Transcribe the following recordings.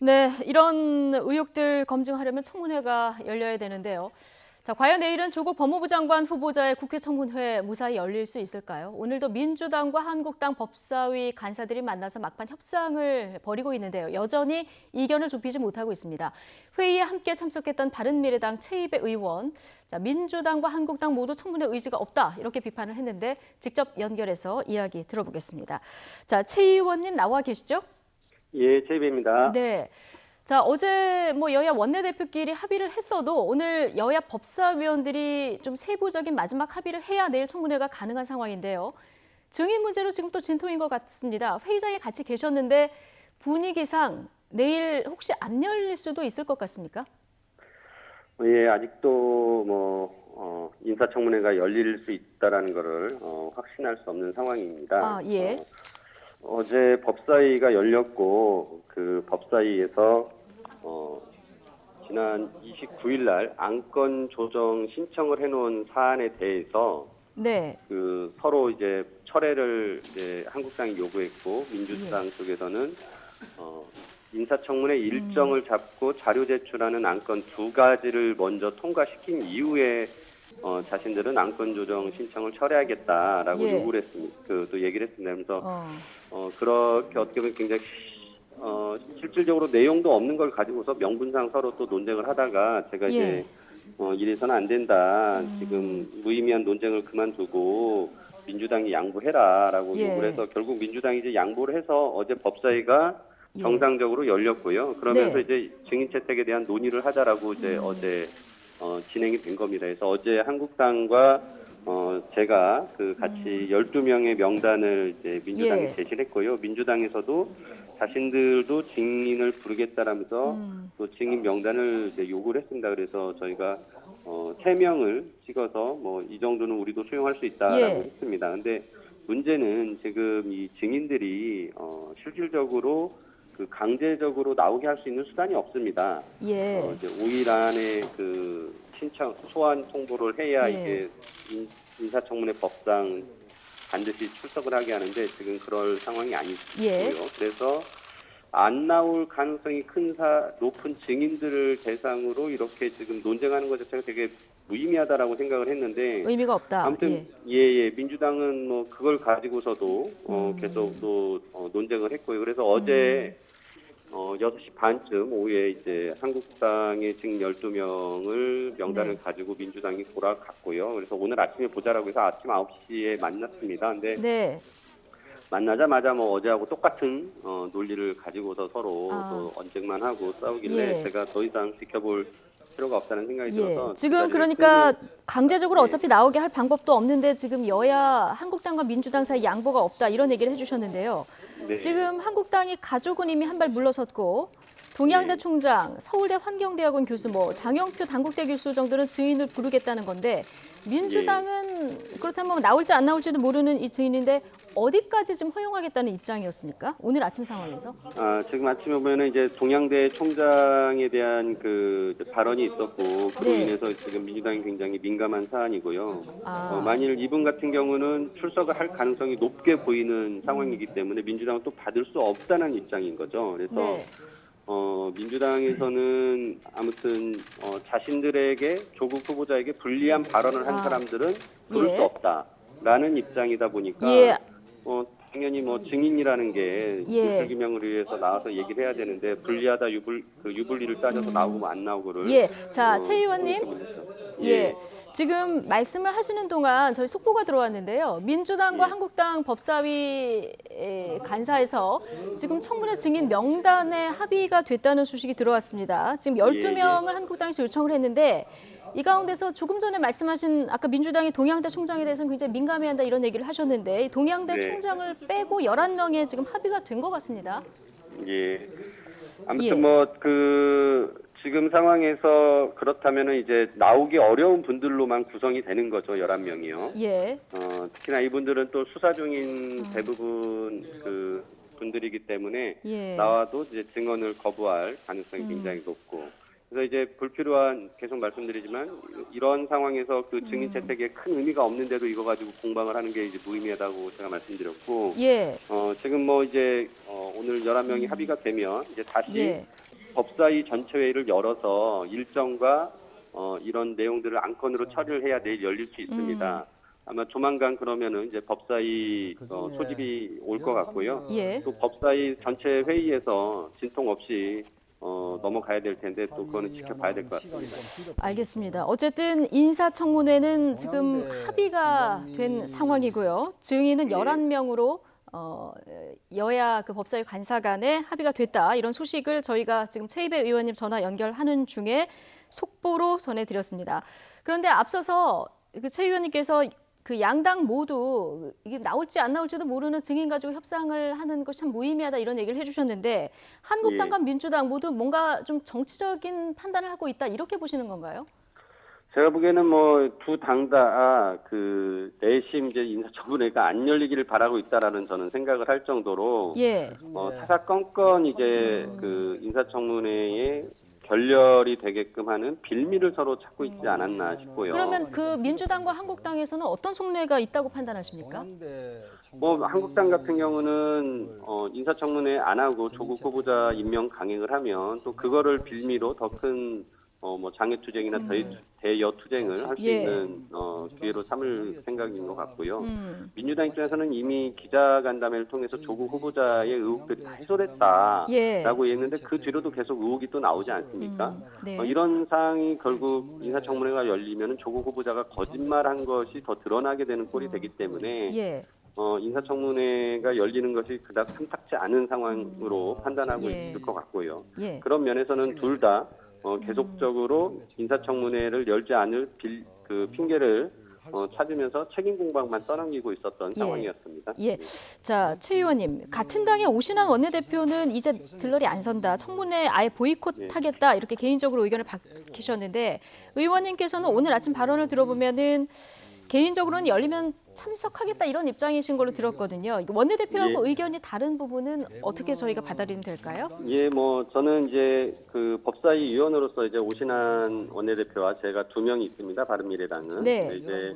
네, 이런 의혹들 검증하려면 청문회가 열려야 되는데요. 자, 과연 내일은 조국 법무부 장관 후보자의 국회 청문회 무사히 열릴 수 있을까요? 오늘도 민주당과 한국당 법사위 간사들이 만나서 막판 협상을 벌이고 있는데요. 여전히 이견을 좁히지 못하고 있습니다. 회의에 함께 참석했던 바른미래당 최이배 의원, 자, 민주당과 한국당 모두 청문회 의지가 없다 이렇게 비판을 했는데 직접 연결해서 이야기 들어보겠습니다. 자, 최 의원님 나와 계시죠? 예, 최이배입니다. 네. 자, 어제 여야 원내대표끼리 합의를 했어도 오늘 여야 법사위원들이 좀 세부적인 마지막 합의를 해야 내일 청문회가 가능한 상황인데요. 증인 문제로 지금 또 진통인 것 같습니다. 회의장에 같이 계셨는데 분위기상 내일 혹시 안 열릴 수도 있을 것 같습니까? 예, 아직도 인사청문회가 열릴 수 있다라는 것을 확신할 수 없는 상황입니다. 아, 예. 어제 법사위가 열렸고 그 법사위에서 지난 29일 날 안건 조정 신청을 해놓은 사안에 대해서 네. 그 서로 이제 철회를 이제 한국당이 요구했고 민주당 쪽에서는 인사청문회 일정을 잡고 자료 제출하는 안건 두 가지를 먼저 통과시킨 이후에 자신들은 안건 조정 신청을 철회하겠다라고 예. 요구를 했습니다. 또 얘기를 했습니다. 그래서 그렇게 어떻게 보면 굉장히 실질적으로 내용도 없는 걸 가지고서 명분상 서로 또 논쟁을 하다가 제가 이제 이래서는 안 된다. 지금 무의미한 논쟁을 그만두고 민주당이 양보해라라고 요구를 해서 결국 민주당이 이제 양보를 해서 어제 법사위가 정상적으로 열렸고요. 그러면서 네. 이제 증인 채택에 대한 논의를 하자라고 이제 어제 진행이 된 겁니다. 그래서 어제 한국당과 제가 그 같이 12명의 명단을 이제 민주당에 제시를 했고요. 민주당에서도 자신들도 증인을 부르겠다라면서 또 증인 명단을 이제 요구를 했습니다. 그래서 저희가 3명을 찍어서 이 정도는 우리도 수용할 수 있다라고 했습니다. 근데 문제는 지금 이 증인들이 실질적으로 그 강제적으로 나오게 할 수 있는 수단이 없습니다. 예. 이제 5일 안에 그 신청 소환 통보를 해야 이게 인사청문회 법상 반드시 출석을 하게 하는데 지금 그럴 상황이 아니고요. 그래서 안 나올 가능성이 높은 증인들을 대상으로 이렇게 지금 논쟁하는 것 자체가 되게 무의미하다라고 생각을 했는데 의미가 없다. 아무튼 민주당은 그걸 가지고서도 계속 또 논쟁을 했고요. 그래서 어제 6시 반쯤 오후에 이제 한국당의 증인 12명을 명단을 가지고 민주당이 돌아갔고요. 그래서 오늘 아침에 보자라고 해서 아침 9시에 만났습니다. 근데 만나자마자 어제하고 똑같은 논리를 가지고서 서로 또 언쟁만 하고 싸우길래 제가 더 이상 지켜볼 필요가 없다는 생각이 들어서 지금 그러니까 강제적으로 어차피 나오게 할 방법도 없는데 지금 여야 한국당과 민주당 사이 양보가 없다 이런 얘기를 해주셨는데요. 지금 한국당이 가족은 이미 한 발 물러섰고 동양대 총장, 서울대 환경대학원 교수, 장영표 단국대 교수 정도는 증인을 부르겠다는 건데 민주당은 그렇다면 나올지 안 나올지도 모르는 이 증인인데 어디까지 지금 허용하겠다는 입장이었습니까? 오늘 아침 상황에서? 지금 아침에 보면은 이제 동양대 총장에 대한 그 발언이 있었고 그로 인해서 지금 민주당이 굉장히 민감한 사안이고요. 만일 이분 같은 경우는 출석을 할 가능성이 높게 보이는 상황이기 때문에 민주당은 또 받을 수 없다는 입장인 거죠. 그래서 민주당에서는 아무튼 자신들에게 조국 후보자에게 불리한 발언을 한 사람들은 부를 수 없다라는 입장이다 보니까 당연히 증인이라는 게 불기명을 위해서 나와서 얘기를 해야 되는데 불리하다 유불리를 따져서 나오고 안 나오고를 자, 최 의원님. 지금 말씀을 하시는 동안 저희 속보가 들어왔는데요. 민주당과 한국당 법사위 간사에서 지금 청문회 증인 명단에 합의가 됐다는 소식이 들어왔습니다. 지금 12명을 한국당에서 요청을 했는데 이 가운데서 조금 전에 말씀하신 아까 민주당이 동양대 총장에 대해서는 굉장히 민감해한다 이런 얘기를 하셨는데 동양대 총장을 빼고 11명에 지금 합의가 된 것 같습니다. 아무튼 지금 상황에서 그렇다면은 이제 나오기 어려운 분들로만 구성이 되는 거죠. 11명이요. 특히나 이분들은 또 수사 중인 대부분 그 분들이기 때문에 나와도 이제 증언을 거부할 가능성이 굉장히 높고. 그래서 이제 불필요한 계속 말씀드리지만 이런 상황에서 그 증인 채택에 큰 의미가 없는데도 이거 가지고 공방을 하는 게 이제 무의미하다고 제가 말씀드렸고 지금 이제 오늘 11명이 합의가 되면 이제 다시 법사위 전체 회의를 열어서 일정과 이런 내용들을 안건으로 처리를 해야 내일 열릴 수 있습니다. 아마 조만간 그러면은 이제 법사위 소집이 올 것 같고요. 예. 또 법사위 전체 회의에서 진통 없이 넘어가야 될 텐데 또 그거는 지켜봐야 될 것 같습니다. 알겠습니다. 어쨌든 인사청문회는 지금 합의가 된 상황이고요. 증인은 예. 11명으로 여야 그 법사위 관사 간에 합의가 됐다. 이런 소식을 저희가 지금 최이배 의원님 전화 연결하는 중에 속보로 전해드렸습니다. 그런데 앞서서 그 최 의원님께서 그 양당 모두 이게 나올지 안 나올지도 모르는 증인 가지고 협상을 하는 것이 참 무의미하다 이런 얘기를 해주셨는데 한국당과 민주당 모두 뭔가 좀 정치적인 판단을 하고 있다 이렇게 보시는 건가요? 제가 보기에는 뭐 두 당 다 그 내심 이제 인사청문회가 안 열리기를 바라고 있다라는 저는 생각을 할 정도로 예. 사사건건 이제 그 인사청문회에 결렬이 되게끔 하는 빌미를 서로 찾고 있지 않았나 싶고요. 그러면 그 민주당과 한국당에서는 어떤 속내가 있다고 판단하십니까? 뭐 한국당 같은 경우는 인사청문회 안 하고 조국 후보자 임명 강행을 하면 또 그거를 빌미로 더 큰 뭐 장외투쟁이나 대여투쟁을 할 수 예. 있는 기회로 삼을 생각인 것 같고요. 민주당 입장에서는 이미 기자간담회를 통해서 조국 후보자의 의혹들이 다 해소됐다라고 예. 얘기했는데 그 뒤로도 계속 의혹이 또 나오지 않습니까? 네. 이런 상황이 결국 인사청문회가 열리면 조국 후보자가 거짓말한 것이 더 드러나게 되는 꼴이 되기 때문에 예. 인사청문회가 열리는 것이 그닥 탐탁지 않은 상황으로 판단하고 예. 있을 것 같고요. 예. 그런 면에서는 둘 다 계속적으로 인사청문회를 열지 않을 그 핑계를 찾으면서 책임 공방만 떠넘기고 있었던 예. 상황이었습니다. 예. 자, 최 의원님, 같은 당의 오신환 원내대표는 이제 들러리 안 선다. 청문회 아예 보이콧하겠다. 이렇게 개인적으로 의견을 밝히셨는데 의원님께서는 오늘 아침 발언을 들어보면은 개인적으로는 열리면 참석하겠다 이런 입장이신 걸로 들었거든요. 원내대표하고 예. 의견이 다른 부분은 어떻게 저희가 받아들이면 될까요? 예, 뭐 저는 이제 그 법사위 위원으로서 이제 오신환 원내대표와 제가 2명이 있습니다. 바른미래당은. 네. 이제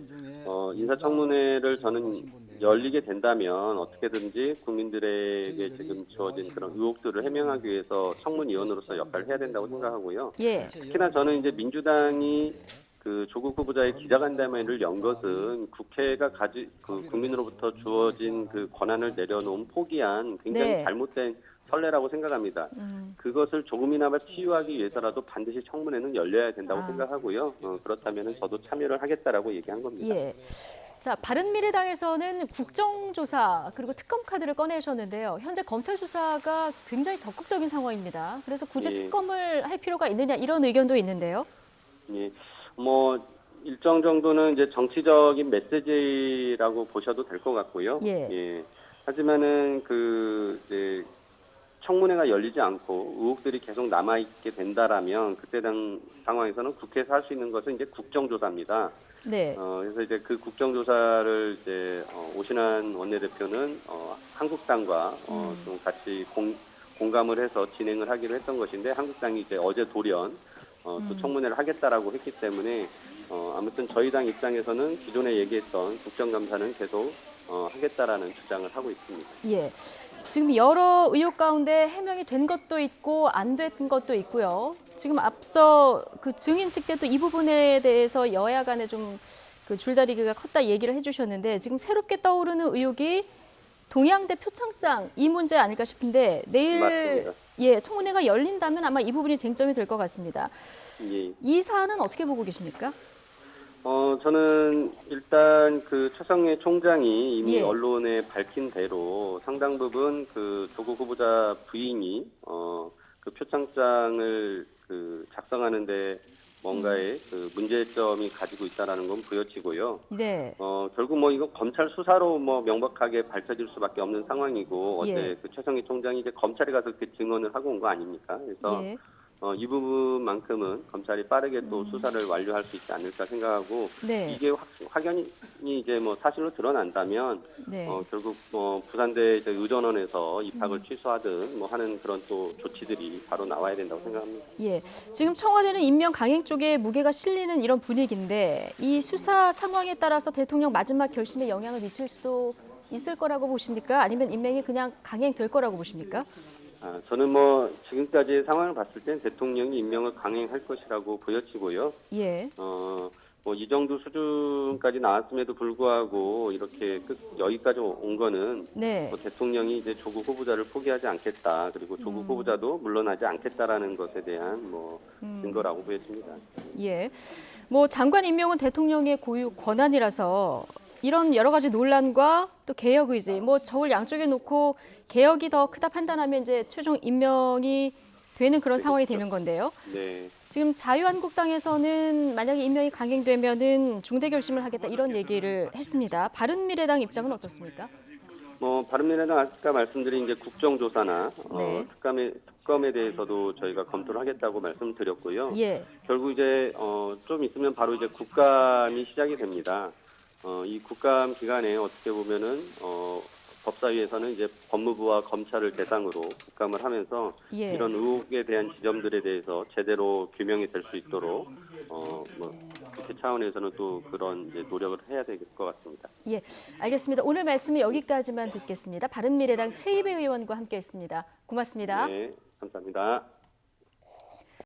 인사청문회를 저는 열리게 된다면 어떻게든지 국민들에게 지금 주어진 그런 의혹들을 해명하기 위해서 청문위원으로서 역할을 해야 된다고 생각하고요. 예. 특히나 저는 이제 민주당이 그 조국 후보자의 기자간담회를 연 것은 국회가 그 국민으로부터 주어진 그 권한을 내려놓은 포기한 굉장히 네. 잘못된 선례라고 생각합니다. 그것을 조금이나마 치유하기 위해서라도 반드시 청문회는 열려야 된다고 생각하고요. 그렇다면 저도 참여를 하겠다라고 얘기한 겁니다. 예. 자, 바른미래당에서는 국정조사 그리고 특검 카드를 꺼내셨는데요. 현재 검찰 수사가 굉장히 적극적인 상황입니다. 그래서 굳이 예. 특검을 할 필요가 있느냐 이런 의견도 있는데요. 예. 뭐 일정 정도는 이제 정치적인 메시지라고 보셔도 될 것 같고요. 예. 하지만은 그 이제 청문회가 열리지 않고 의혹들이 계속 남아 있게 된다라면 그때 당 상황에서는 국회에서 할 수 있는 것은 이제 국정조사입니다. 네. 그래서 이제 그 국정조사를 이제 오신환 원내대표는 한국당과 좀 같이 공감을 해서 진행을 하기로 했던 것인데 한국당이 이제 어제 돌연 또 청문회를 하겠다라고 했기 때문에 아무튼 저희 당 입장에서는 기존에 얘기했던 국정감사는 계속 하겠다라는 주장을 하고 있습니다. 예. 지금 여러 의혹 가운데 해명이 된 것도 있고 안 된 것도 있고요. 지금 앞서 그 증인 측 때도 이 부분에 대해서 여야 간에 좀 그 줄다리기가 컸다 얘기를 해주셨는데 지금 새롭게 떠오르는 의혹이 동양대 표창장 이 문제 아닐까 싶은데 내일 맞습니다. 예 청문회가 열린다면 아마 이 부분이 쟁점이 될 것 같습니다. 예. 이 사안은 어떻게 보고 계십니까? 저는 일단 그 최성해 총장이 이미 예. 언론에 밝힌 대로 상당 부분 그 조국 후보자 부인이 그 표창장을 그 작성하는데 뭔가의 그 문제점이 가지고 있다라는 건 부여치고요. 네. 결국 뭐 이거 검찰 수사로 뭐 명백하게 밝혀질 수밖에 없는 상황이고 어제 예. 그 최성해 총장이 이제 검찰에 가서 그 증언을 하고 온 거 아닙니까? 그래서 예. 이 부분만큼은 검찰이 빠르게 또 수사를 완료할 수 있지 않을까 생각하고 네. 이게 확연히 이제 뭐 사실로 드러난다면 네. 결국 뭐 부산대 이제 의전원에서 입학을 취소하든 뭐 하는 그런 또 조치들이 바로 나와야 된다고 생각합니다. 예, 지금 청와대는 임명 강행 쪽에 무게가 실리는 이런 분위기인데 이 수사 상황에 따라서 대통령 마지막 결심에 영향을 미칠 수도 있을 거라고 보십니까? 아니면 임명이 그냥 강행될 거라고 보십니까? 저는 뭐 지금까지의 상황을 봤을 땐 대통령이 임명을 강행할 것이라고 보여지고요. 예. 뭐 이 정도 수준까지 나왔음에도 불구하고 이렇게 여기까지 온 거는 네. 뭐 대통령이 이제 조국 후보자를 포기하지 않겠다. 그리고 조국 후보자도 물러나지 않겠다라는 것에 대한 뭐 증거라고 보여집니다. 예. 뭐 장관 임명은 대통령의 고유 권한이라서 이런 여러 가지 논란과 또 개혁 의지, 뭐 저울 양쪽에 놓고 개혁이 더 크다 판단하면 이제 최종 임명이 되는 그런 상황이 되는 건데요. 네. 지금 자유한국당에서는 만약에 임명이 강행되면은 중대 결심을 하겠다 이런 얘기를 했습니다. 바른미래당 입장은 어떻습니까? 뭐 바른미래당 아까 말씀드린 이제 국정조사나 네. 특검에 대해서도 저희가 검토를 하겠다고 말씀드렸고요. 예. 결국 이제 좀 있으면 바로 이제 국감이 시작이 됩니다. 이 국감 기간에 어떻게 보면은 법사위에서는 이제 법무부와 검찰을 대상으로 국감을 하면서 예. 이런 의혹에 대한 지점들에 대해서 제대로 규명이 될 수 있도록 뭐 국회 차원에서는 또 그런 이제 노력을 해야 될 것 같습니다. 예, 알겠습니다. 오늘 말씀은 여기까지만 듣겠습니다. 바른미래당 최이배 의원과 함께했습니다. 고맙습니다. 네, 감사합니다.